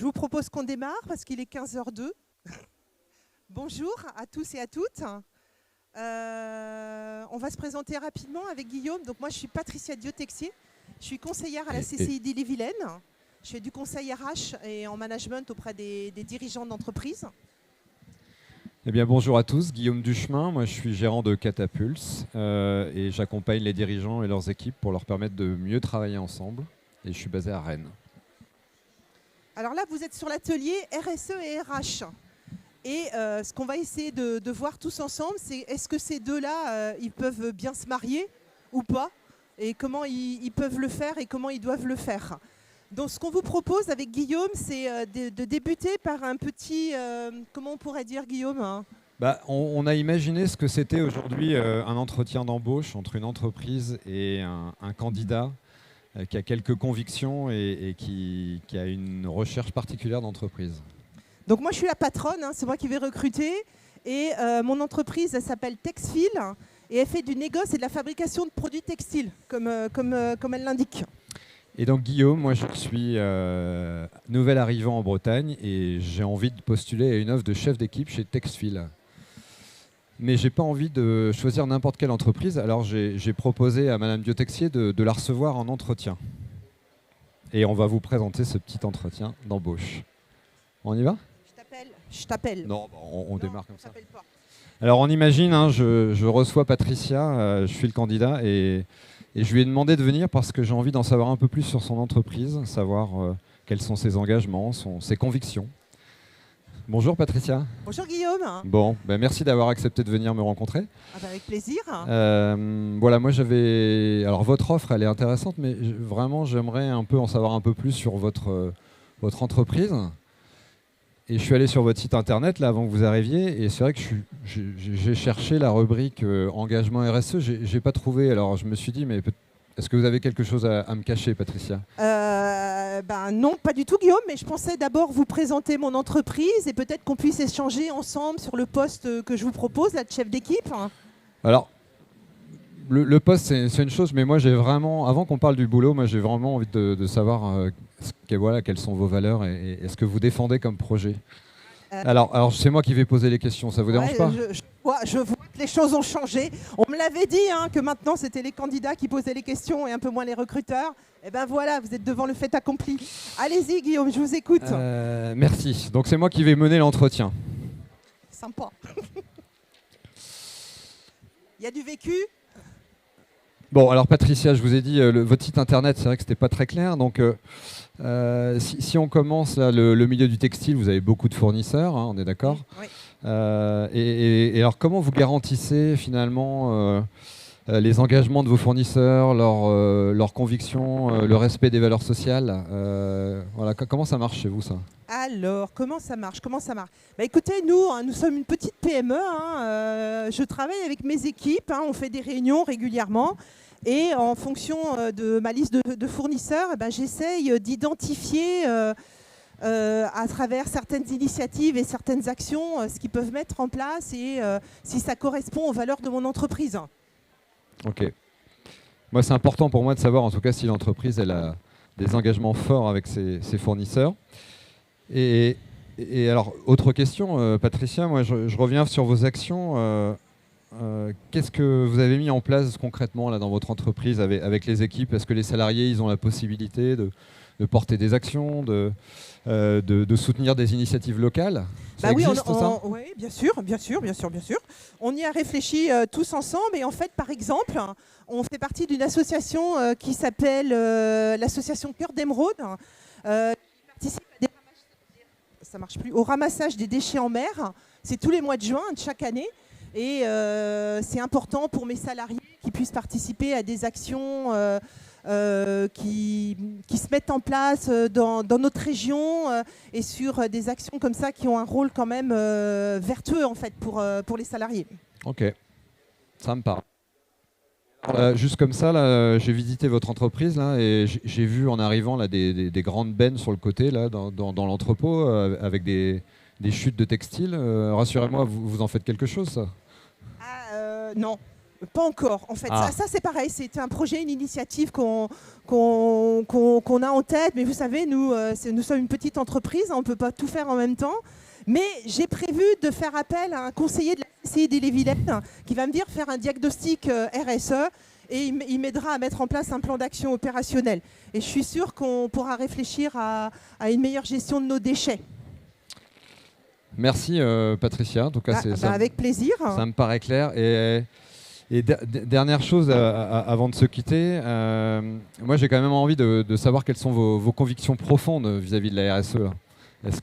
Je vous propose qu'on démarre parce qu'il est 15h02. Bonjour à tous et à toutes. On va se présenter rapidement avec Guillaume. Donc moi, je suis Patricia Diot-Texier. Je suis conseillère à la CCI d'Ille-et-Vilaine. Je fais du conseil RH et en management auprès des dirigeants d'entreprise. Eh bien, bonjour à tous, Guillaume Duchemin. Moi, je suis gérant de Catapulse et j'accompagne les dirigeants et leurs équipes pour leur permettre de mieux travailler ensemble. Et je suis basé à Rennes. Alors là, vous êtes sur l'atelier RSE et RH. Et ce qu'on va essayer de voir tous ensemble, c'est est-ce que ces deux-là, ils peuvent bien se marier ou pas? Et comment ils peuvent le faire et comment ils doivent le faire. Donc ce qu'on vous propose avec Guillaume, c'est de débuter par un petit... comment on pourrait dire, Guillaume? On a imaginé ce que c'était aujourd'hui un entretien d'embauche entre une entreprise et un candidat qui a quelques convictions et qui a une recherche particulière d'entreprise. Donc moi je suis la patronne, c'est moi qui vais recruter et mon entreprise elle s'appelle Texfil et elle fait du négoce et de la fabrication de produits textiles comme elle l'indique. Et donc Guillaume, moi je suis nouvel arrivant en Bretagne et j'ai envie de postuler à une offre de chef d'équipe chez Texfil. Mais j'ai pas envie de choisir n'importe quelle entreprise, alors j'ai proposé à Madame Diot-Texier de la recevoir en entretien. Et on va vous présenter ce petit entretien d'embauche. On y va ? Je t'appelle. Non, on démarre comme ça. Pas. Alors on imagine, je reçois Patricia, je suis le candidat et je lui ai demandé de venir parce que j'ai envie d'en savoir un peu plus sur son entreprise, savoir quels sont ses engagements, ses convictions. Bonjour Patricia. Bonjour Guillaume. Bon, merci d'avoir accepté de venir me rencontrer. Avec plaisir. Voilà, moi j'avais... Alors votre offre, elle est intéressante, mais vraiment j'aimerais un peu en savoir un peu plus sur votre entreprise. Et je suis allé sur votre site internet là avant que vous arriviez et c'est vrai que j'ai cherché la rubrique engagement RSE, j'ai pas trouvé. Alors je me suis dit, mais est-ce que vous avez quelque chose à me cacher, Patricia ? Non, pas du tout, Guillaume, mais je pensais d'abord vous présenter mon entreprise et peut-être qu'on puisse échanger ensemble sur le poste que je vous propose, là, de chef d'équipe. Alors, le poste, c'est une chose, mais moi, j'ai vraiment, avant qu'on parle du boulot, moi, j'ai vraiment envie de savoir quelles sont vos valeurs et ce que vous défendez comme projet. Alors c'est moi qui vais poser les questions, ça vous dérange pas ? Je vois que les choses ont changé. On me l'avait dit que maintenant c'était les candidats qui posaient les questions et un peu moins les recruteurs. Et ben voilà, vous êtes devant le fait accompli. Allez-y Guillaume, je vous écoute. Merci. Donc c'est moi qui vais mener l'entretien. Sympa. Il y a du vécu ? Bon, alors Patricia, je vous ai dit, votre site internet, c'est vrai que c'était pas très clair. Donc si on commence là, le milieu du textile, vous avez beaucoup de fournisseurs, on est d'accord ? Oui. Et alors comment vous garantissez finalement les engagements de vos fournisseurs, leurs convictions, le respect des valeurs sociales voilà, comment ça marche chez vous ça ? Alors, comment ça marche ? Écoutez, nous sommes une petite PME. Je travaille avec mes équipes. On fait des réunions régulièrement. Et en fonction de ma liste de fournisseurs, j'essaye d'identifier à travers certaines initiatives et certaines actions ce qu'ils peuvent mettre en place et si ça correspond aux valeurs de mon entreprise. Ok. Moi, c'est important pour moi de savoir en tout cas si l'entreprise elle a des engagements forts avec ses fournisseurs. Et alors, autre question, Patricia, moi je reviens sur vos actions. Qu'est-ce que vous avez mis en place concrètement là, dans votre entreprise avec les équipes ? Est-ce que les salariés ils ont la possibilité de porter des actions, de soutenir des initiatives locales ? Ça existe, ça ? Oui, bien sûr. On y a réfléchi tous ensemble et en fait, par exemple, on fait partie d'une association qui s'appelle l'association Cœur d'Émeraude, qui participe au ramassage des déchets en mer. C'est tous les mois de juin de chaque année. Et c'est important pour mes salariés qui puissent participer à des actions qui se mettent en place dans notre région et sur des actions comme ça qui ont un rôle quand même vertueux en fait pour les salariés. Ok, ça me parle. Juste comme ça, là, j'ai visité votre entreprise là, et j'ai vu en arrivant là, des grandes bennes sur le côté là, dans l'entrepôt avec des chutes de textiles. Rassurez-moi, vous en faites quelque chose ça ? Non. Pas encore. En fait, Ah. ça c'est pareil. C'est un projet, une initiative qu'on a en tête. Mais vous savez, nous sommes une petite entreprise. On ne peut pas tout faire en même temps. Mais j'ai prévu de faire appel à un conseiller de la CCI d'Ille-et-Vilaine qui va me dire faire un diagnostic RSE. Et il m'aidera à mettre en place un plan d'action opérationnel. Et je suis sûre qu'on pourra réfléchir à une meilleure gestion de nos déchets. Merci Patricia. En tout cas, avec plaisir. Ça me paraît clair. Et dernière chose avant de se quitter, moi j'ai quand même envie de savoir quelles sont vos convictions profondes vis-à-vis de la RSE. Est-ce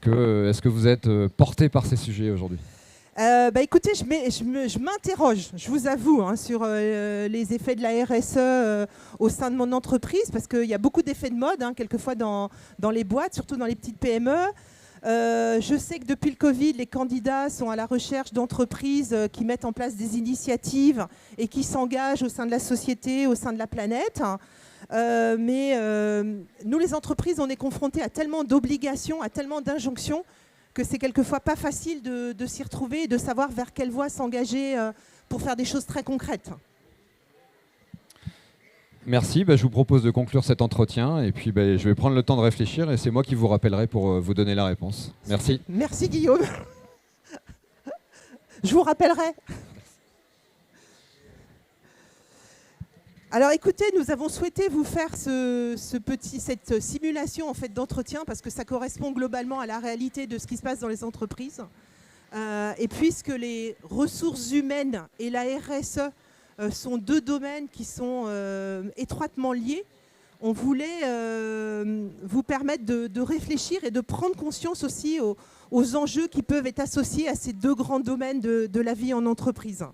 que vous êtes porté par ces sujets aujourd'hui ? Écoutez, je m'interroge, je vous avoue, sur les effets de la RSE au sein de mon entreprise, parce qu'il y a beaucoup d'effets de mode, quelquefois dans les boîtes, surtout dans les petites PME. Je sais que depuis le Covid, les candidats sont à la recherche d'entreprises qui mettent en place des initiatives et qui s'engagent au sein de la société, au sein de la planète. Mais nous, les entreprises, on est confrontés à tellement d'obligations, à tellement d'injonctions, que c'est quelquefois pas facile de s'y retrouver et de savoir vers quelle voie s'engager pour faire des choses très concrètes. Merci, je vous propose de conclure cet entretien et puis je vais prendre le temps de réfléchir et c'est moi qui vous rappellerai pour vous donner la réponse. Merci. Merci Guillaume. Je vous rappellerai. Alors écoutez, nous avons souhaité vous faire cette simulation en fait, d'entretien parce que ça correspond globalement à la réalité de ce qui se passe dans les entreprises. Et puisque les ressources humaines et la RSE sont deux domaines qui sont étroitement liés, on voulait vous permettre de réfléchir et de prendre conscience aussi aux enjeux qui peuvent être associés à ces deux grands domaines de la vie en entreprise.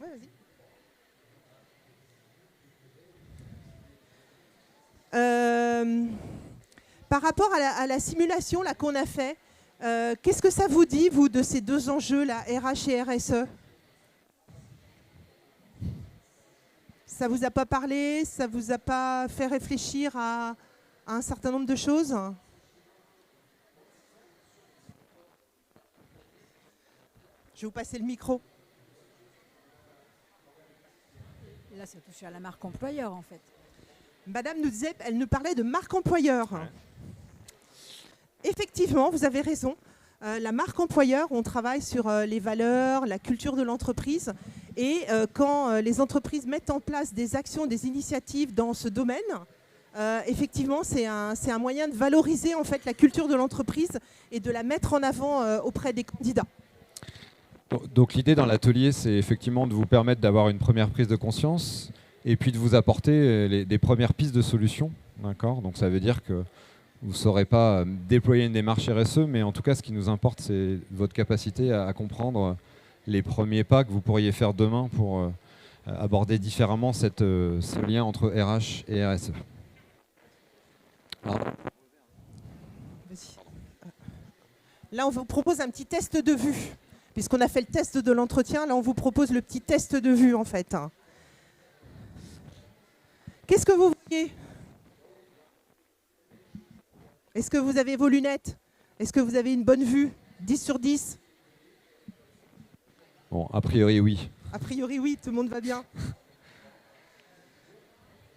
Ouais, vas-y. Par rapport à la simulation là, qu'on a fait, qu'est-ce que ça vous dit, vous, de ces deux enjeux, la RH et RSE ? Ça vous a pas parlé ? Ça vous a pas fait réfléchir à un certain nombre de choses ? Je vais vous passer le micro. Là, ça touche à la marque employeur, en fait. Madame nous disait, elle nous parlait de marque employeur. Ouais. Effectivement, vous avez raison. La marque employeur, on travaille sur les valeurs, la culture de l'entreprise. Et quand les entreprises mettent en place des actions, des initiatives dans ce domaine, effectivement, c'est un moyen de valoriser en fait, la culture de l'entreprise et de la mettre en avant auprès des candidats. Donc l'idée dans l'atelier, c'est effectivement de vous permettre d'avoir une première prise de conscience et puis de vous apporter des premières pistes de solutions. D'accord ? Donc ça veut dire que vous ne saurez pas déployer une démarche RSE, mais en tout cas, ce qui nous importe, c'est votre capacité à comprendre les premiers pas que vous pourriez faire demain pour aborder différemment ce lien entre RH et RSE. Alors, là, on vous propose un petit test de vue. Puisqu'on a fait le test de l'entretien, là, on vous propose le petit test de vue, en fait. Qu'est-ce que vous voyez ? Est-ce que vous avez vos lunettes ? Est-ce que vous avez une bonne vue ? 10 sur 10 ? Bon, a priori, oui. A priori, oui, tout le monde va bien.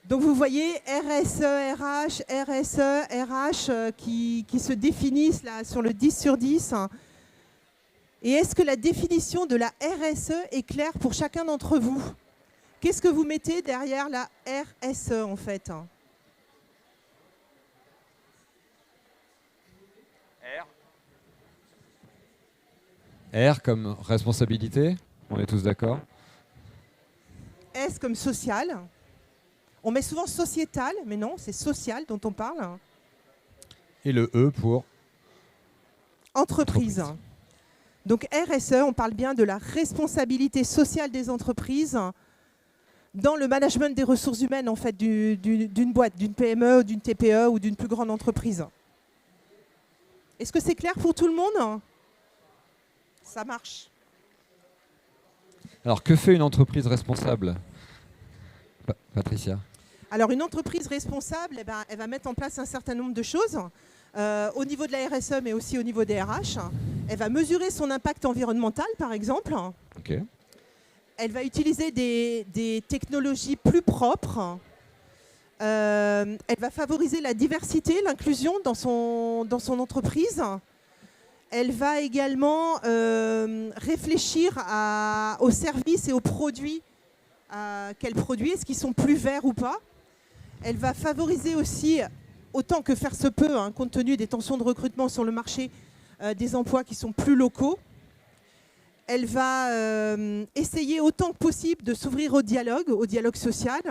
Donc, vous voyez RSE, RH, RSE, RH qui se définissent là, sur le 10 sur 10. Et est-ce que la définition de la RSE est claire pour chacun d'entre vous ? Qu'est-ce que vous mettez derrière la RSE, en fait ? R comme responsabilité, on est tous d'accord. S comme social. On met souvent sociétal, mais non, c'est social dont on parle. Et le E pour entreprise. Donc RSE, on parle bien de la responsabilité sociale des entreprises dans le management des ressources humaines en fait, d'une boîte, d'une PME, d'une TPE ou d'une plus grande entreprise. Est-ce que c'est clair pour tout le monde ? Ça marche. Alors, que fait une entreprise responsable, Patricia ? Alors, une entreprise responsable, elle va mettre en place un certain nombre de choses au niveau de la RSE, mais aussi au niveau des RH. Elle va mesurer son impact environnemental, par exemple. Ok. Elle va utiliser des technologies plus propres. Elle va favoriser la diversité, l'inclusion dans son entreprise. Elle va également réfléchir aux services et aux produits qu'elle produit, est-ce qu'ils sont plus verts ou pas. Elle va favoriser aussi, autant que faire se peut, hein, compte tenu des tensions de recrutement sur le marché, des emplois qui sont plus locaux. Elle va essayer autant que possible de s'ouvrir au dialogue social.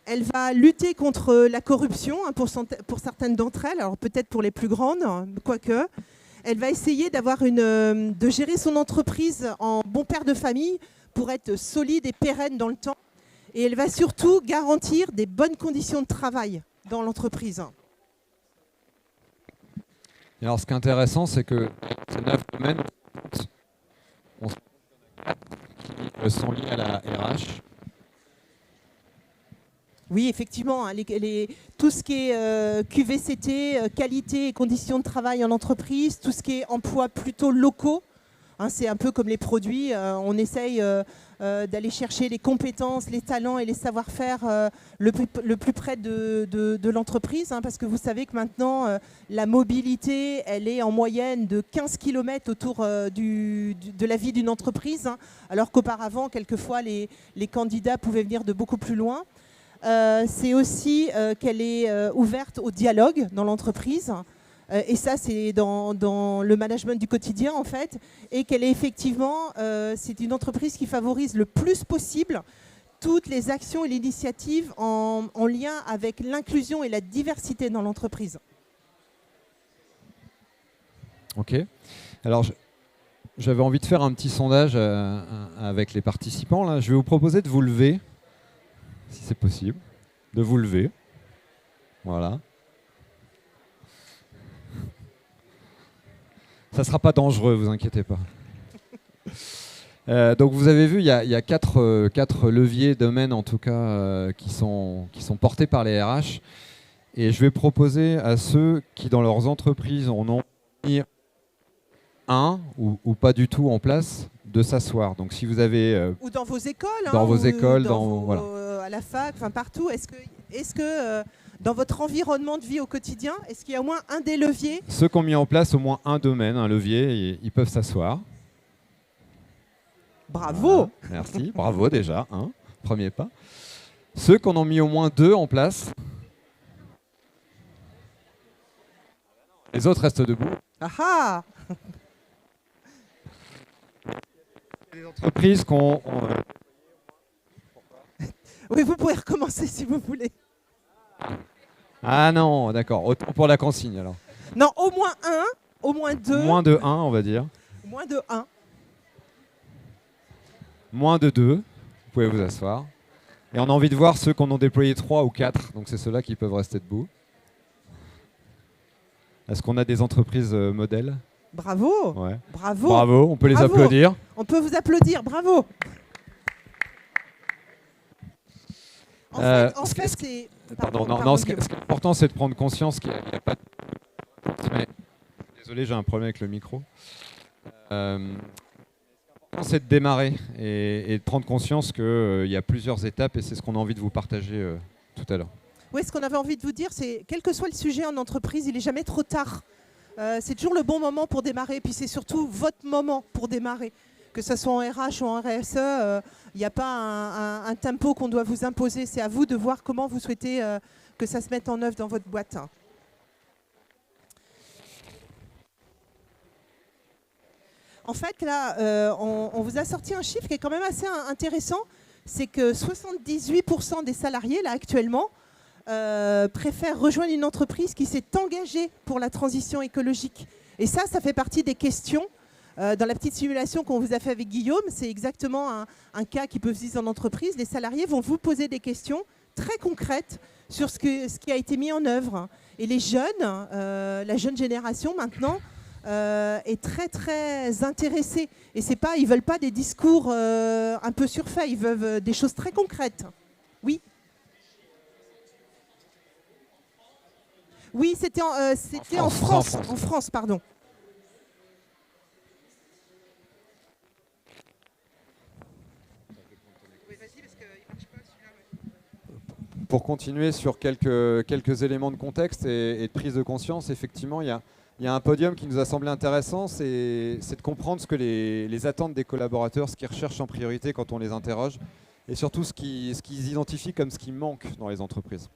Elle va lutter contre la corruption, hein, pour certaines d'entre elles, alors peut-être pour les plus grandes, quoique. Elle va essayer de gérer son entreprise en bon père de famille pour être solide et pérenne dans le temps. Et elle va surtout garantir des bonnes conditions de travail dans l'entreprise. Et alors, ce qui est intéressant, c'est que ces 9 domaines qui sont liés à la RH. Oui, effectivement, hein, tout ce qui est QVCT, qualité et conditions de travail en entreprise, tout ce qui est emploi plutôt locaux, hein, c'est un peu comme les produits, on essaye d'aller chercher les compétences, les talents et les savoir-faire le plus près de l'entreprise, hein, parce que vous savez que maintenant, la mobilité, elle est en moyenne de 15 km autour de la vie d'une entreprise, hein, alors qu'auparavant, quelquefois, les candidats pouvaient venir de beaucoup plus loin. C'est aussi qu'elle est ouverte au dialogue dans l'entreprise. Et ça, c'est dans le management du quotidien, en fait. Et qu'elle est effectivement, c'est une entreprise qui favorise le plus possible toutes les actions et l'initiative en lien avec l'inclusion et la diversité dans l'entreprise. Ok. Alors, j'avais envie de faire un petit sondage avec les participants. Là. Je vais vous proposer de vous lever. Si c'est possible, de vous lever. Voilà. Ça ne sera pas dangereux, vous inquiétez pas. Donc vous avez vu, il y a quatre leviers, domaines en tout cas, qui sont portés par les RH. Et je vais proposer à ceux qui, dans leurs entreprises, en ont mis un ou pas du tout en place, de s'asseoir. Donc si vous avez... ou dans vos écoles. Dans vos écoles, voilà. Voilà. À la fac, enfin partout. Est-ce que dans votre environnement de vie au quotidien, est-ce qu'il y a au moins un des leviers? Ceux qui ont mis en place au moins un domaine, un levier, ils peuvent s'asseoir. Bravo. Voilà. Merci, bravo déjà, hein, premier pas. Ceux qui en ont mis au moins 2 en place, les autres restent debout. Ah ah. Les entreprises qui ont... Oui, vous pouvez recommencer si vous voulez. Ah non, d'accord, autant pour la consigne alors. Non, au moins 1, au moins 2. Moins de 1, on va dire. Moins de 1. Moins de 2, vous pouvez vous asseoir. Et on a envie de voir ceux qui en ont déployé 3 ou 4, donc c'est ceux-là qui peuvent rester debout. Est-ce qu'on a des entreprises modèles? Bravo. Ouais. Bravo. Bravo, on peut les applaudir. On peut vous applaudir, bravo. En fait, c'est... Pardon, non, ce qui est important, c'est de prendre conscience qu'il n'y a pas de... Désolé, j'ai un problème avec le micro. C'est de démarrer et de prendre conscience qu'il y a plusieurs étapes et c'est ce qu'on a envie de vous partager tout à l'heure. Oui, ce qu'on avait envie de vous dire, c'est quel que soit le sujet en entreprise, il n'est jamais trop tard. C'est toujours le bon moment pour démarrer, puis c'est surtout votre moment pour démarrer. Que ce soit en RH ou en RSE, il n'y a pas un tempo qu'on doit vous imposer. C'est à vous de voir comment vous souhaitez que ça se mette en œuvre dans votre boîte. En fait, là, on vous a sorti un chiffre qui est quand même assez intéressant. C'est que 78% des salariés, là, actuellement, préfèrent rejoindre une entreprise qui s'est engagée pour la transition écologique. Et ça fait partie des questions. Dans la petite simulation qu'on vous a fait avec Guillaume, c'est exactement un cas qui peut se vivre en entreprise. Les salariés vont vous poser des questions très concrètes sur ce qui a été mis en œuvre. Et les jeunes, la jeune génération maintenant, est très très intéressée. Et c'est pas, ils veulent pas des discours un peu surfaits, ils veulent des choses très concrètes. Oui. Oui, c'était en France. En France, pardon. pour continuer sur quelques éléments de contexte et de prise de conscience, effectivement, il y a un podium qui nous a semblé intéressant, c'est de comprendre ce que les attentes des collaborateurs, ce qu'ils recherchent en priorité quand on les interroge, et surtout ce qu'ils identifient comme ce qui manque dans les entreprises.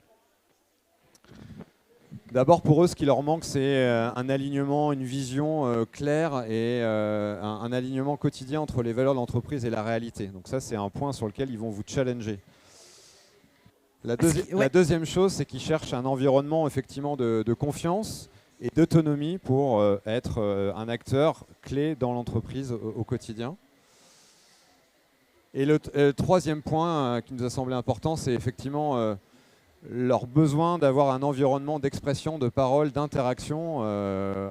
D'abord, pour eux, ce qui leur manque, c'est un alignement, une vision claire et un alignement quotidien entre les valeurs de l'entreprise et la réalité. Donc ça, c'est un point sur lequel ils vont vous challenger. La deuxième chose, c'est qu'ils cherchent un environnement effectivement de confiance et d'autonomie pour être un acteur clé dans l'entreprise au quotidien. Et le troisième point qui nous a semblé important, c'est effectivement leur besoin d'avoir un environnement d'expression, de parole, d'interaction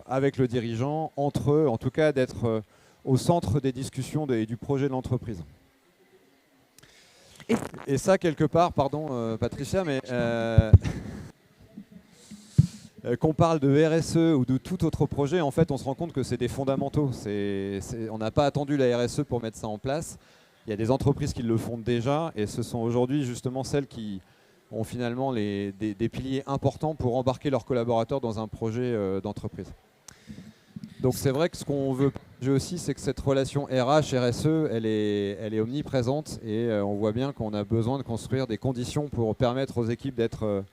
avec le dirigeant, entre eux, en tout cas d'être au centre des discussions et du projet de l'entreprise. Et ça, quelque part, pardon Patricia, mais qu'on parle de RSE ou de tout autre projet, en fait, on se rend compte que c'est des fondamentaux. On n'a pas attendu la RSE pour mettre ça en place. Il y a des entreprises qui le font déjà, et ce sont aujourd'hui justement celles qui ont finalement des piliers importants pour embarquer leurs collaborateurs dans un projet d'entreprise. Donc c'est vrai que ce qu'on veut aussi, c'est que cette relation RH-RSE, elle est omniprésente, et on voit bien qu'on a besoin de construire des conditions pour permettre aux équipes d'être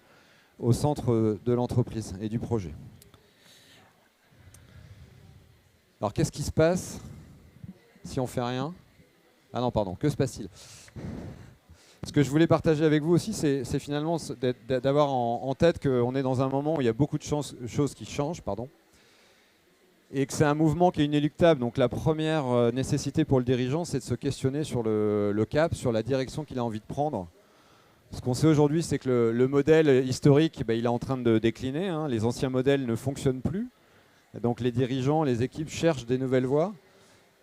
au centre de l'entreprise et du projet. Alors qu'est-ce qui se passe si on ne fait rien ? Ah non, pardon, que se passe-t-il ? Ce que je voulais partager avec vous aussi, c'est finalement d'avoir en tête qu'on est dans un moment où il y a beaucoup de choses qui changent, et que c'est un mouvement qui est inéluctable. Donc la première nécessité pour le dirigeant, c'est de se questionner sur le cap, sur la direction qu'il a envie de prendre. Ce qu'on sait aujourd'hui, c'est que le modèle historique, il est en train de décliner, hein. Les anciens modèles ne fonctionnent plus. Donc les dirigeants, les équipes cherchent des nouvelles voies.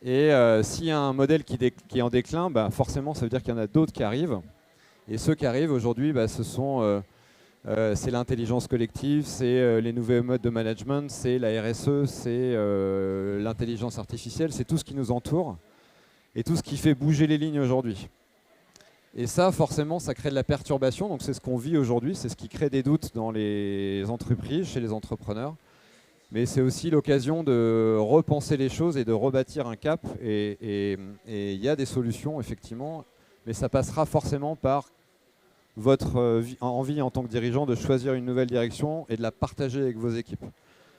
Et s'il y a un modèle qui est en déclin, forcément, ça veut dire qu'il y en a d'autres qui arrivent. Et ceux qui arrivent aujourd'hui, c'est l'intelligence collective, c'est les nouveaux modes de management, c'est la RSE, c'est l'intelligence artificielle, c'est tout ce qui nous entoure et tout ce qui fait bouger les lignes aujourd'hui. Et ça, forcément, ça crée de la perturbation. Donc c'est ce qu'on vit aujourd'hui, c'est ce qui crée des doutes dans les entreprises, chez les entrepreneurs. Mais c'est aussi l'occasion de repenser les choses et de rebâtir un cap. Et il y a des solutions, effectivement, mais ça passera forcément par votre envie en tant que dirigeant de choisir une nouvelle direction et de la partager avec vos équipes.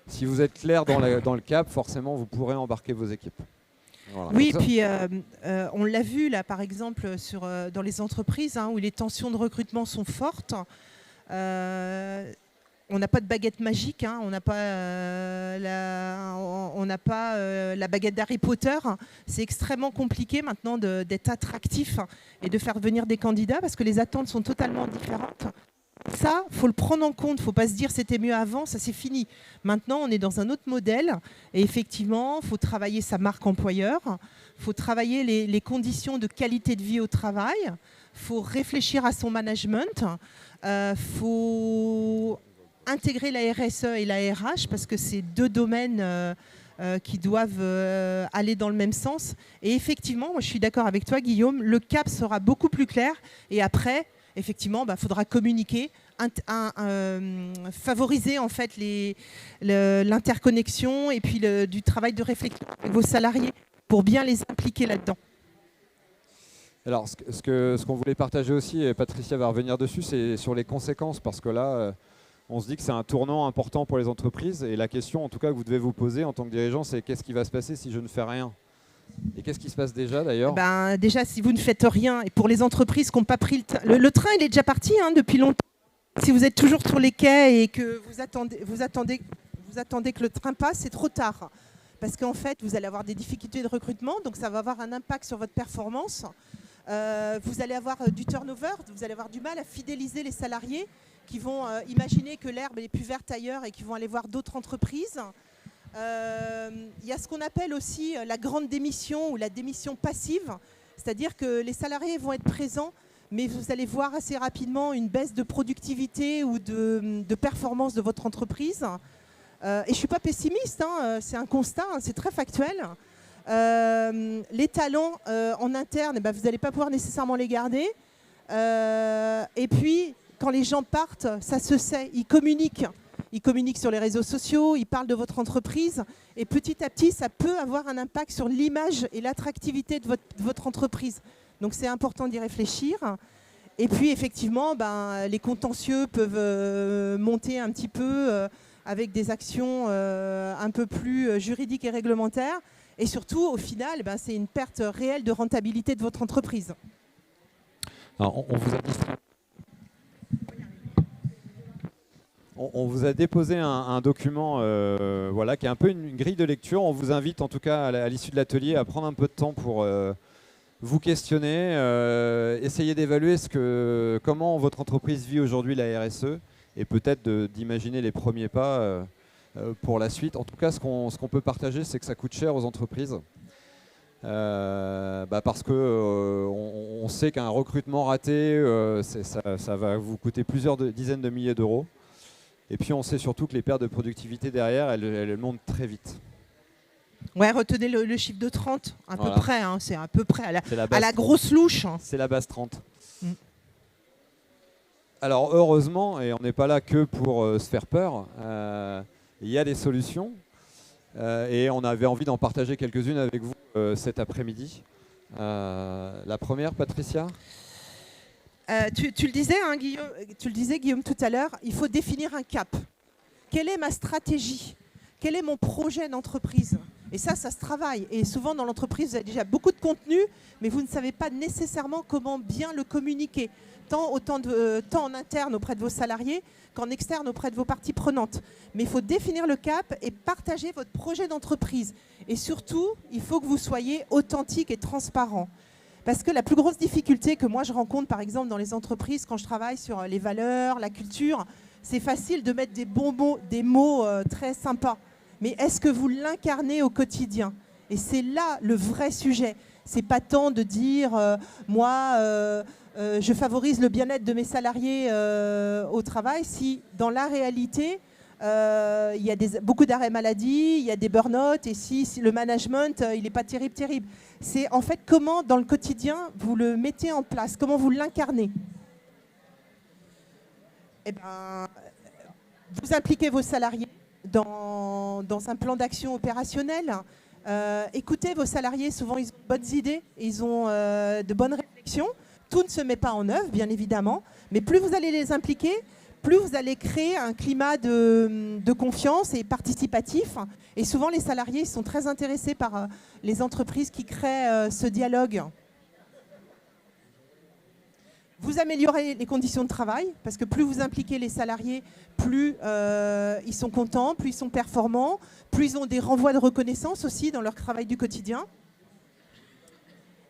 Si vous êtes clair dans le cap, forcément, vous pourrez embarquer vos équipes. Voilà. Oui, puis on l'a vu là, par exemple, dans les entreprises où les tensions de recrutement sont fortes. On n'a pas de baguette magique, on n'a pas la baguette d'Harry Potter. C'est extrêmement compliqué maintenant d'être attractif et de faire venir des candidats parce que les attentes sont totalement différentes. Ça, il faut le prendre en compte. Il ne faut pas se dire c'était mieux avant, ça c'est fini. Maintenant, on est dans un autre modèle et effectivement, il faut travailler sa marque employeur, il faut travailler les conditions de qualité de vie au travail, il faut réfléchir à son management, il faut intégrer la RSE et la RH parce que c'est deux domaines qui doivent aller dans le même sens. Et effectivement, moi, je suis d'accord avec toi, Guillaume, le cap sera beaucoup plus clair et après, effectivement, faudra communiquer, favoriser en fait l'interconnexion et puis du travail de réflexion avec vos salariés pour bien les impliquer là-dedans. Alors, ce qu'on voulait partager aussi, et Patricia va revenir dessus, c'est sur les conséquences, parce que là, on se dit que c'est un tournant important pour les entreprises, et la question, en tout cas, que vous devez vous poser en tant que dirigeant, c'est qu'est-ce qui va se passer si je ne fais rien ? Et qu'est-ce qui se passe déjà, d'ailleurs ? Déjà, si vous ne faites rien, et pour les entreprises qui n'ont pas pris le train, il est déjà parti depuis longtemps. Si vous êtes toujours sur les quais et que vous attendez que le train passe, c'est trop tard. Parce qu'en fait, vous allez avoir des difficultés de recrutement, donc ça va avoir un impact sur votre performance. Vous allez avoir du turnover, vous allez avoir du mal à fidéliser les salariés qui vont imaginer que l'herbe est plus verte ailleurs et qui vont aller voir d'autres entreprises. Il y a ce qu'on appelle aussi la grande démission ou la démission passive, c'est-à-dire que les salariés vont être présents, mais vous allez voir assez rapidement une baisse de productivité ou de performance de votre entreprise. Et je ne suis pas pessimiste, c'est un constat, c'est très factuel. Les talents en interne, vous n'allez pas pouvoir nécessairement les garder. Et puis, quand les gens partent, ça se sait, ils communiquent. Ils communiquent sur les réseaux sociaux, ils parlent de votre entreprise. Et petit à petit, ça peut avoir un impact sur l'image et l'attractivité de votre entreprise. Donc c'est important d'y réfléchir. Et puis effectivement, les contentieux peuvent monter un petit peu avec des actions un peu plus juridiques et réglementaires. Et surtout, au final, c'est une perte réelle de rentabilité de votre entreprise. Alors, on vous a déposé un document voilà, qui est un peu une grille de lecture. On vous invite en tout cas à l'issue de l'atelier à prendre un peu de temps pour vous questionner, essayer d'évaluer comment votre entreprise vit aujourd'hui la RSE et peut-être d'imaginer les premiers pas pour la suite. En tout cas, ce qu'on peut partager, c'est que ça coûte cher aux entreprises. Parce que on sait qu'un recrutement raté, ça va vous coûter plusieurs dizaines de milliers d'euros. Et puis on sait surtout que les pertes de productivité derrière, elles montent très vite. Ouais, retenez le chiffre de 30, Voilà. peu près, hein, c'est à peu près à la grosse louche. C'est la base 30. Alors heureusement, et on n'est pas là que pour se faire peur, il y a des solutions. Et on avait envie d'en partager quelques-unes avec vous cet après-midi. La première, Patricia ? Tu le disais, hein, Guillaume, tout à l'heure, il faut définir un cap. Quelle est ma stratégie ? Quel est mon projet d'entreprise ? Et ça se travaille. Et souvent, dans l'entreprise, vous avez déjà beaucoup de contenu, mais vous ne savez pas nécessairement comment bien le communiquer, tant en interne auprès de vos salariés qu'en externe auprès de vos parties prenantes. Mais il faut définir le cap et partager votre projet d'entreprise. Et surtout, il faut que vous soyez authentique et transparent. Parce que la plus grosse difficulté que moi je rencontre, par exemple, dans les entreprises, quand je travaille sur les valeurs, la culture, c'est facile de mettre des bons mots, des mots très sympas. Mais est-ce que vous l'incarnez au quotidien ? Et c'est là le vrai sujet. C'est pas tant de dire je favorise le bien-être de mes salariés au travail, si dans la réalité, il y a beaucoup d'arrêts maladie, il y a des burn-out, et si le management, il n'est pas terrible. C'est en fait comment, dans le quotidien, vous le mettez en place, comment vous l'incarnez. Vous impliquez vos salariés dans un plan d'action opérationnel. Écoutez vos salariés, souvent ils ont de bonnes idées, ils ont de bonnes réflexions. Tout ne se met pas en œuvre, bien évidemment, mais plus vous allez les impliquer, plus vous allez créer un climat de confiance et participatif. Et souvent, les salariés sont très intéressés par les entreprises qui créent ce dialogue. Vous améliorez les conditions de travail, parce que plus vous impliquez les salariés, plus ils sont contents, plus ils sont performants, plus ils ont des renvois de reconnaissance aussi dans leur travail du quotidien.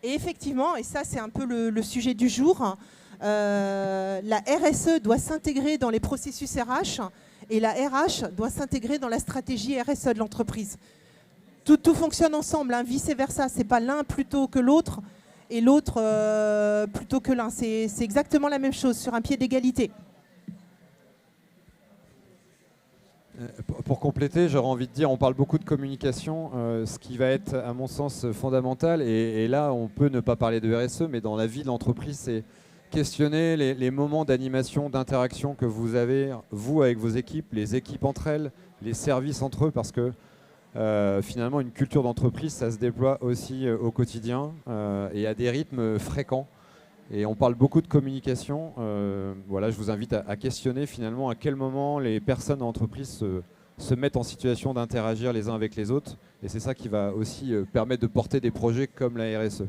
Et effectivement, et ça c'est un peu le sujet du jour, la RSE doit s'intégrer dans les processus RH et la RH doit s'intégrer dans la stratégie RSE de l'entreprise. Tout fonctionne ensemble, hein, vice-versa. Ce n'est pas l'un plutôt que l'autre et l'autre plutôt que l'un. C'est exactement la même chose, sur un pied d'égalité. Pour compléter, j'aurais envie de dire, on parle beaucoup de communication, ce qui va être, à mon sens, fondamental. Et là, on peut ne pas parler de RSE, mais dans la vie de l'entreprise, c'est questionner les moments d'animation, d'interaction que vous avez, vous, avec vos équipes, les équipes entre elles, les services entre eux, parce que finalement, une culture d'entreprise, ça se déploie aussi au quotidien et à des rythmes fréquents. Et on parle beaucoup de communication. Voilà, je vous invite à questionner finalement à quel moment les personnes en entreprise se mettent en situation d'interagir les uns avec les autres. Et c'est ça qui va aussi permettre de porter des projets comme la RSE.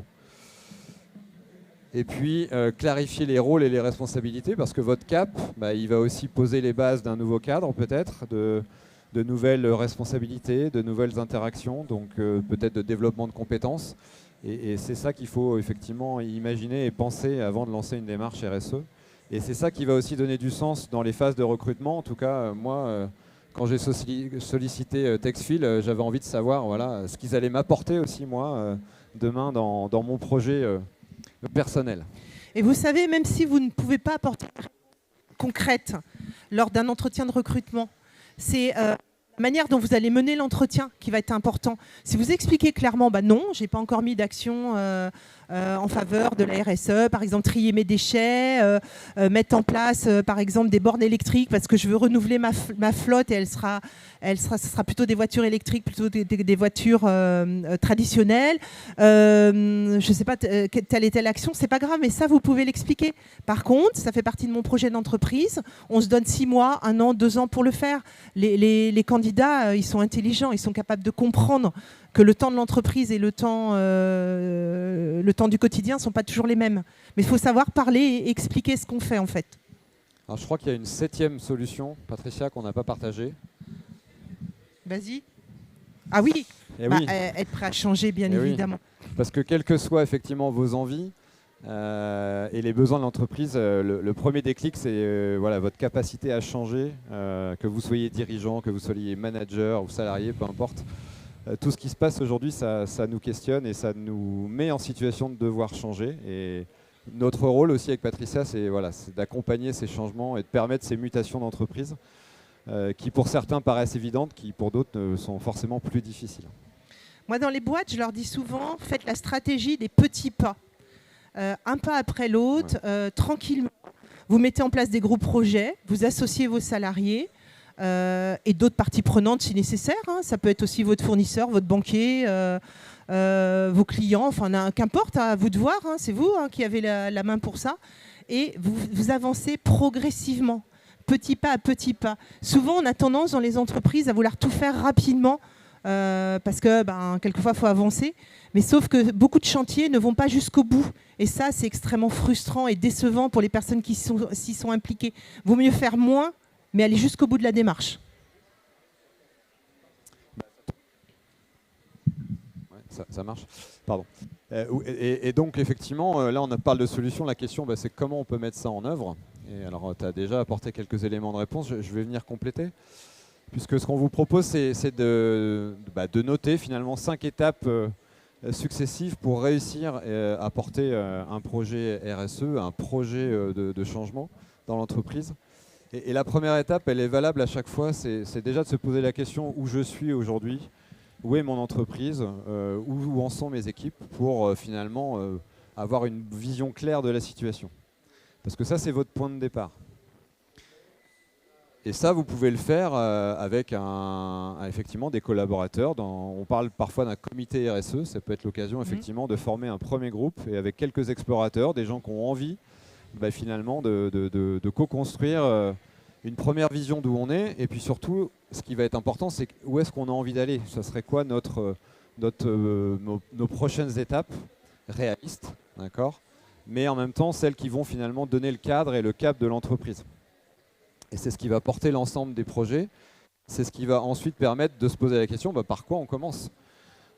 Et puis, clarifier les rôles et les responsabilités, parce que votre cap, il va aussi poser les bases d'un nouveau cadre peut-être, de nouvelles responsabilités, de nouvelles interactions, donc peut-être de développement de compétences. Et c'est ça qu'il faut effectivement imaginer et penser avant de lancer une démarche RSE. Et c'est ça qui va aussi donner du sens dans les phases de recrutement. En tout cas, moi, quand j'ai sollicité Texfil, j'avais envie de savoir voilà, ce qu'ils allaient m'apporter aussi, moi, demain dans mon projet personnel. Et vous savez, même si vous ne pouvez pas apporter concrète lors d'un entretien de recrutement, c'est la manière dont vous allez mener l'entretien qui va être important. Si vous expliquez clairement, non, j'ai pas encore mis d'action en faveur de la RSE, par exemple trier mes déchets, mettre en place par exemple des bornes électriques parce que je veux renouveler ma flotte et ce sera plutôt des voitures électriques plutôt des voitures traditionnelles. Je sais pas, telle et telle action, c'est pas grave, mais ça vous pouvez l'expliquer. Par contre, ça fait partie de mon projet d'entreprise. On se donne 6 mois, 1 an, 2 ans pour le faire. Les candidats, ils sont intelligents, ils sont capables de comprendre que le temps de l'entreprise et le temps du quotidien ne sont pas toujours les mêmes. Mais il faut savoir parler et expliquer ce qu'on fait en fait. Alors, je crois qu'il y a une 7e solution, Patricia, qu'on n'a pas partagée. Vas-y. Ah oui, Oui. Être prêt à changer, bien évidemment. Oui. Parce que quelles que soient effectivement vos envies et les besoins de l'entreprise, le premier déclic, c'est votre capacité à changer, que vous soyez dirigeant, que vous soyez manager ou salarié, peu importe. Tout ce qui se passe aujourd'hui, ça nous questionne et ça nous met en situation de devoir changer. Et notre rôle aussi avec Patricia, c'est d'accompagner ces changements et de permettre ces mutations d'entreprise qui pour certains paraissent évidentes, qui pour d'autres sont forcément plus difficiles. Moi, dans les boîtes, je leur dis souvent, faites la stratégie des petits pas. Un pas après l'autre, tranquillement. Vous mettez en place des gros projets, vous associez vos salariés et d'autres parties prenantes si nécessaire. Ça peut être aussi votre fournisseur, votre banquier, vos clients, enfin qu'importe, à vous de voir. C'est vous qui avez la main pour ça. Et vous avancez progressivement, petit pas à petit pas. Souvent, on a tendance dans les entreprises à vouloir tout faire rapidement parce que quelquefois, il faut avancer. Mais sauf que beaucoup de chantiers ne vont pas jusqu'au bout. Et ça, c'est extrêmement frustrant et décevant pour les personnes qui s'y sont impliquées. Vaut mieux faire moins, mais aller jusqu'au bout de la démarche. Ouais, ça marche. Pardon. Et donc, effectivement, là, on parle de solutions. La question, c'est comment on peut mettre ça en œuvre. Et alors, tu as déjà apporté quelques éléments de réponse. Je vais venir compléter. Puisque ce qu'on vous propose, c'est de noter finalement 5 étapes successives pour réussir à porter un projet RSE, un projet de changement dans l'entreprise. Et la première étape, elle est valable à chaque fois, c'est déjà de se poser la question où je suis aujourd'hui, où est mon entreprise, où en sont mes équipes pour finalement avoir une vision claire de la situation. Parce que ça, c'est votre point de départ. Et ça, vous pouvez le faire avec effectivement des collaborateurs. On parle parfois d'un comité RSE. Ça peut être l'occasion effectivement de former un premier groupe et avec quelques explorateurs, des gens qui ont envie finalement de co-construire une première vision d'où on est. Et puis surtout, ce qui va être important, c'est où est-ce qu'on a envie d'aller. Ça serait quoi nos prochaines étapes réalistes, d'accord, mais en même temps celles qui vont finalement donner le cadre et le cap de l'entreprise. Et c'est ce qui va porter l'ensemble des projets. C'est ce qui va ensuite permettre de se poser la question, par quoi on commence ?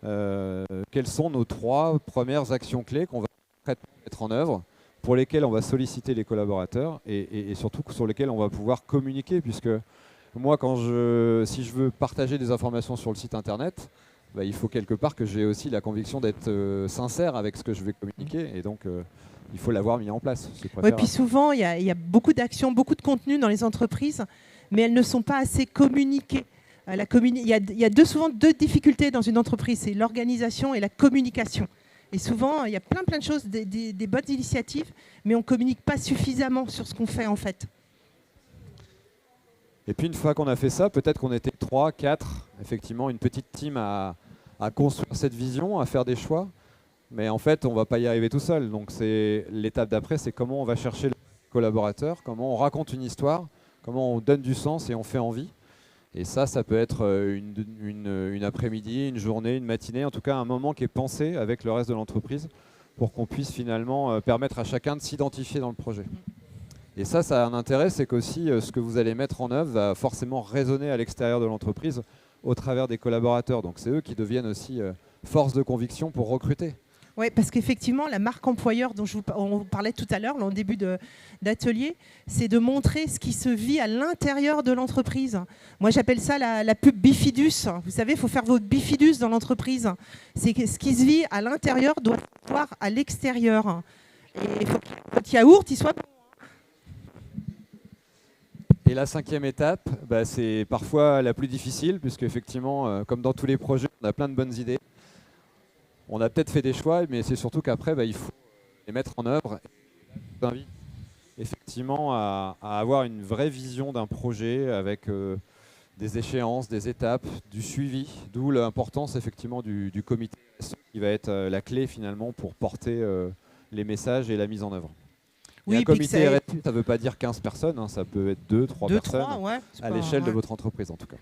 Quelles sont nos 3 premières actions clés qu'on va mettre en œuvre, pour lesquelles on va solliciter les collaborateurs et surtout sur lesquelles on va pouvoir communiquer. Puisque moi, si je veux partager des informations sur le site internet, il faut quelque part que j'ai aussi la conviction d'être sincère avec ce que je vais communiquer. Et donc, il faut l'avoir mis en place. Oui, puis souvent, il y a beaucoup d'actions, beaucoup de contenu dans les entreprises, mais elles ne sont pas assez communiquées. Il y a souvent 2 difficultés dans une entreprise, c'est l'organisation et la communication. Et souvent, il y a plein de choses, des bonnes initiatives, mais on ne communique pas suffisamment sur ce qu'on fait en fait. Et puis une fois qu'on a fait ça, peut-être qu'on était 3, 4, effectivement, une petite team à construire cette vision, à faire des choix. Mais en fait, on ne va pas y arriver tout seul. Donc l'étape d'après, c'est comment on va chercher le collaborateur, comment on raconte une histoire, comment on donne du sens et on fait envie. Et ça peut être une après-midi, une journée, une matinée, en tout cas un moment qui est pensé avec le reste de l'entreprise pour qu'on puisse finalement permettre à chacun de s'identifier dans le projet. Et ça a un intérêt, c'est qu'aussi ce que vous allez mettre en œuvre va forcément résonner à l'extérieur de l'entreprise au travers des collaborateurs. Donc c'est eux qui deviennent aussi force de conviction pour recruter. Oui, parce qu'effectivement, la marque employeur dont on parlait tout à l'heure, en début d'atelier, c'est de montrer ce qui se vit à l'intérieur de l'entreprise. Moi, j'appelle ça la pub bifidus. Vous savez, il faut faire votre bifidus dans l'entreprise. C'est que ce qui se vit à l'intérieur doit se voir à l'extérieur. Et il faut que votre yaourt il soit bon. Et la cinquième étape, bah, c'est parfois la plus difficile, puisque effectivement, comme dans tous les projets, on a plein de bonnes idées. On a peut-être fait des choix, mais c'est surtout qu'après, bah, il faut les mettre en œuvre. Je vous invite effectivement à avoir une vraie vision d'un projet avec des échéances, des étapes, du suivi, d'où l'importance effectivement du comité qui va être la clé finalement pour porter les messages et la mise en œuvre. Oui, et un puis que comité ça RSE, ça ne veut pas dire 15 personnes, hein, ça peut être 2, 3 deux, personnes trois, ouais, c'est à pas- l'échelle de ouais. votre entreprise en tout cas.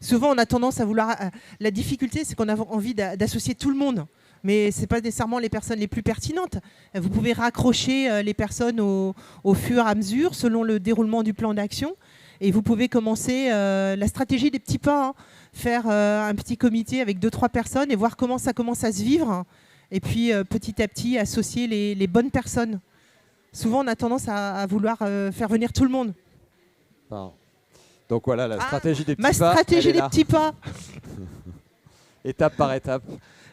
Souvent, on a tendance à vouloir. La difficulté, c'est qu'on a envie d'associer tout le monde. Mais ce n'est pas nécessairement les personnes les plus pertinentes. Vous pouvez raccrocher les personnes au fur et à mesure, selon le déroulement du plan d'action. Et vous pouvez commencer la stratégie des petits pas. Hein. Faire un petit comité avec 2-3 personnes et voir comment ça commence à se vivre. Et puis, petit à petit, associer les bonnes personnes. Souvent, on a tendance à vouloir faire venir tout le monde. Enfin, donc voilà, la stratégie des petits Ma pas. stratégie elle est des là. petits pas. Étape par étape.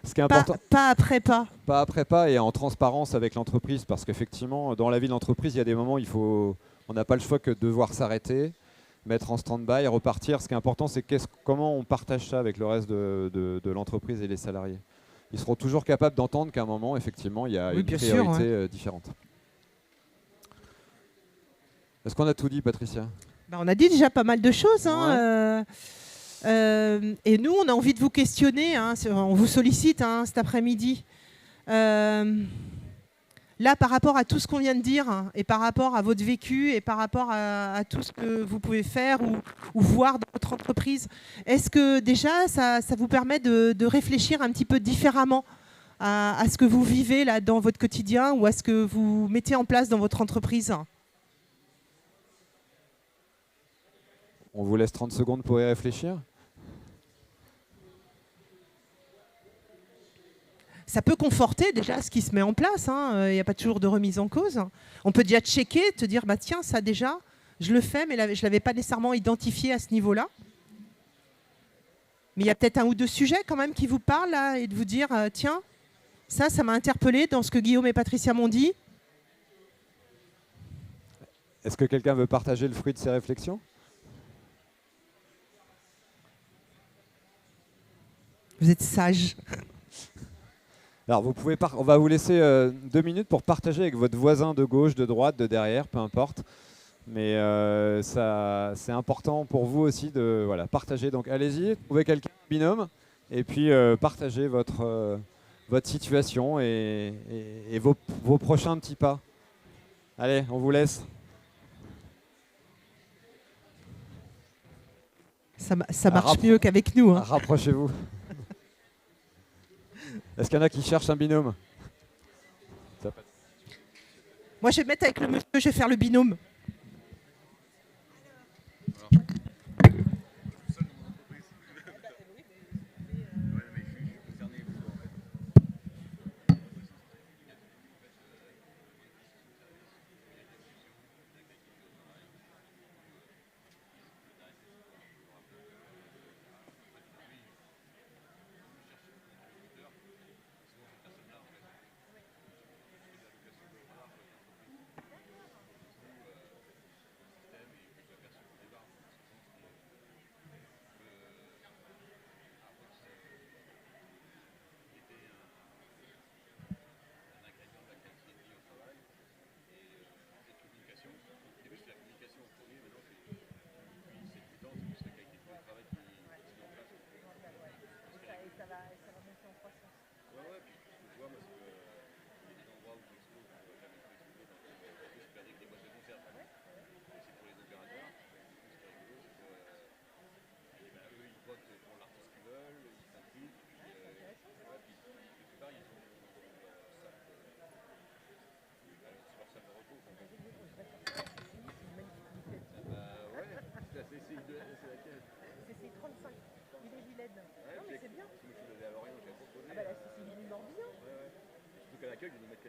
Ce qui est Pas, important, pas après pas. pas après pas et en transparence avec l'entreprise, parce qu'effectivement, dans la vie de l'entreprise, il y a des moments où on n'a pas le choix que de devoir s'arrêter, mettre en stand-by et repartir. Ce qui est important, c'est comment on partage ça avec le reste de l'entreprise et les salariés. Ils seront toujours capables d'entendre qu'à un moment, effectivement, il y a Oui, une bien priorité sûr, différente. Est-ce qu'on a tout dit, Patricia? On a dit déjà pas mal de choses. Hein, et nous, on a envie de vous questionner. Hein, on vous sollicite cet après-midi. Là, par rapport à tout ce qu'on vient de dire, hein, et par rapport à votre vécu, et par rapport à tout ce que vous pouvez faire ou voir dans votre entreprise, est-ce que déjà, ça vous permet de réfléchir un petit peu différemment à ce que vous vivez là, dans votre quotidien ou à ce que vous mettez en place dans votre entreprise? On vous laisse 30 secondes pour y réfléchir. Ça peut conforter déjà ce qui se met en place. Il n'y a pas toujours de remise en cause. On peut déjà checker, te dire, tiens, ça déjà, je le fais, mais je ne l'avais pas nécessairement identifié à ce niveau-là. Mais il y a peut-être un ou deux sujets quand même qui vous parlent là, et de vous dire, tiens, ça m'a interpellé dans ce que Guillaume et Patricia m'ont dit. Est-ce que quelqu'un veut partager le fruit de ses réflexions? Vous êtes sage. Alors on va vous laisser 2 minutes pour partager avec votre voisin de gauche, de droite, de derrière, peu importe. Mais c'est important pour vous aussi de partager. Donc allez-y, trouvez quelqu'un, binôme, et puis partagez votre situation et vos prochains petits pas. Allez, on vous laisse. Ça marche mieux qu'avec nous. Hein. Rapprochez-vous. Est-ce qu'il y en a qui cherchent un binôme? Moi, je vais me mettre avec le monsieur, je vais faire le binôme.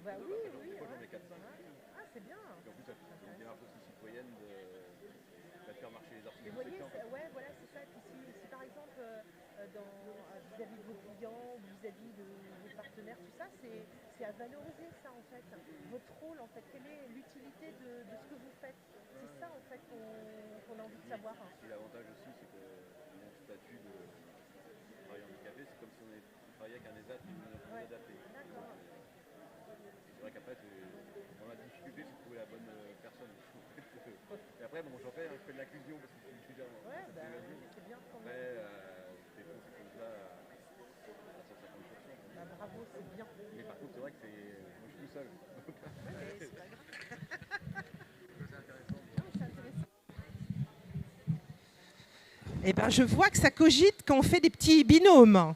Bah oui, oui. Des fois, j'en mets 4-5. Ah, c'est bien. Et en plus, ça fait une démarche aussi citoyenne de faire marcher les artistes. Vous voyez, ouais, voilà, c'est ça. Et puis si par exemple, vis-à-vis de vos clients, vis-à-vis de vos partenaires, tout ça, c'est à valoriser ça en fait. Votre rôle en fait, quelle est l'utilité de ce que vous faites? C'est ça en fait qu'on a envie de savoir. Et l'avantage aussi, c'est que mon statut de travailleur handicapé, c'est comme si on travaillait avec un ESAT plus adapté. D'accord. C'est vrai qu'après, on a difficulté, c'est de trouver la bonne personne. Et après, bon, j'en fais, je fais de l'inclusion parce que je suis étudiant. Ouais, c'est bien. Après, des conséquences là à 150%. Bah, bravo, c'est bien. Mais par contre, c'est vrai que moi, je suis tout seul. C'est pas grave. C'est intéressant. C'est intéressant. Eh ben, je vois que ça cogite quand on fait des petits binômes.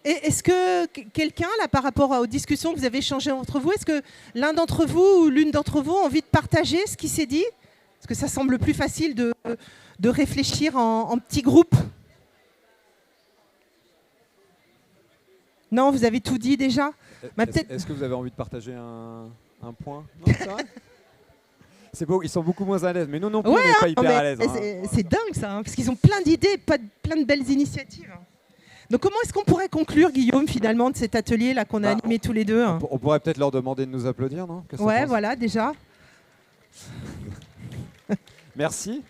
Et est-ce que quelqu'un, là, par rapport aux discussions que vous avez échangées entre vous, est-ce que l'un d'entre vous ou l'une d'entre vous a envie de partager ce qui s'est dit? Parce que ça semble plus facile de réfléchir en petits groupes. Non, vous avez tout dit déjà. Bah, Est-ce que vous avez envie de partager un point? Non, c'est vrai. C'est beau, ils sont beaucoup moins à l'aise, mais nous non plus, on n'est pas hyper à l'aise. C'est dingue ça, hein, parce qu'ils ont plein d'idées, plein de belles initiatives. Donc comment est-ce qu'on pourrait conclure, Guillaume, finalement, de cet atelier-là qu'on a animé tous les deux? On pourrait peut-être leur demander de nous applaudir, non? Ouais, voilà, déjà. Merci.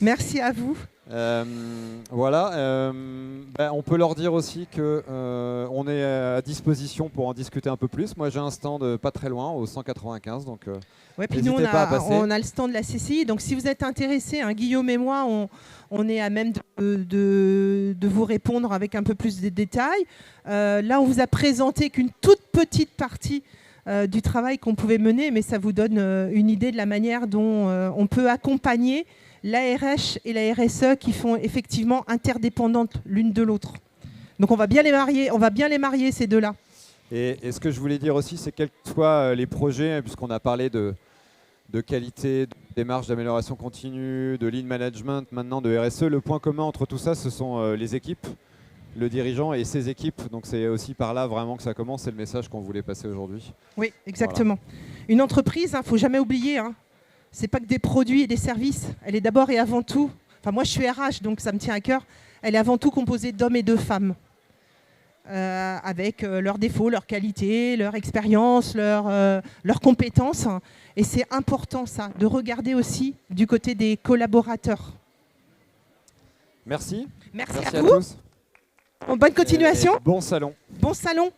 Merci à vous. Voilà, on peut leur dire aussi qu'on est à disposition pour en discuter un peu plus. Moi, j'ai un stand pas très loin, au 195, donc ouais, puis nous, n'hésitez pas à passer. On a le stand de la CCI, donc si vous êtes intéressés, hein, Guillaume et moi, on est à même de vous répondre avec un peu plus de détails. Là, on vous a présenté qu'une toute petite partie du travail qu'on pouvait mener, mais ça vous donne une idée de la manière dont on peut accompagner l'ARH et la RSE qui sont effectivement interdépendantes l'une de l'autre. Donc on va bien les marier ces deux-là. Et ce que je voulais dire aussi, c'est quels que soient les projets, puisqu'on a parlé de qualité, de démarche d'amélioration continue, de lean management, maintenant de RSE, le point commun entre tout ça, ce sont les équipes, le dirigeant et ses équipes. Donc c'est aussi par là vraiment que ça commence, c'est le message qu'on voulait passer aujourd'hui. Oui, exactement. Voilà. Une entreprise, il ne faut jamais oublier, hein, c'est pas que des produits et des services. Elle est d'abord et avant tout, enfin moi je suis RH, donc ça me tient à cœur, elle est avant tout composée d'hommes et de femmes. Avec leurs défauts, leurs qualités, leur expérience, leurs compétences. Et c'est important ça, de regarder aussi du côté des collaborateurs. Merci. Merci à vous. tous. Bonne continuation. Bon salon. Bon salon.